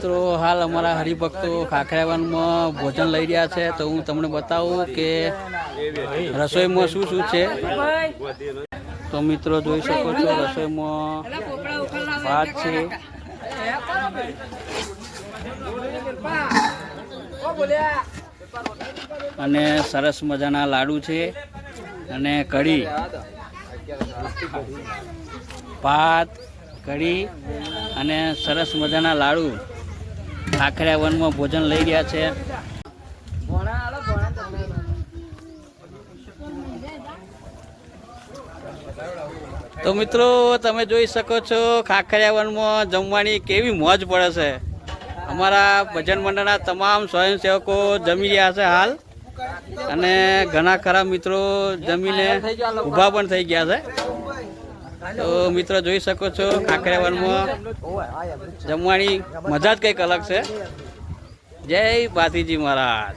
મિત્રો હાલ અમારા હરિભક્તો ખાખરાવનમાં ભોજન લઈ રહ્યા છે, તો હું તમને બતાવું કે રસોઈમાં શું શું છે। તો મિત્રો જોઈ શકો છો રસોઈમાં ભાત છે, અને સરસ મજાના લાડુ છે, અને કઢી, ભાત, કઢી અને સરસ મજાના લાડુ ખાખરાવનમાં ભોજન લઈ રહ્યા છે। તો મિત્રો તમે જોઈ શકો છો ખાખરાવનમાં જમવાની કેવી મોજ પડે છે। અમારા ભજન મંડળના તમામ સ્વયંસેવકો જમી રહ્યા છે હાલ, અને ઘણા ખરા મિત્રો જમીને ઊભા પણ થઈ ગયા છે। તો મિત્રો જોઈ શકો છો ખાખરાવનમાં જમવાની મજા જ કંઈક અલગ છે। જય ભાતીજી મહારાજ।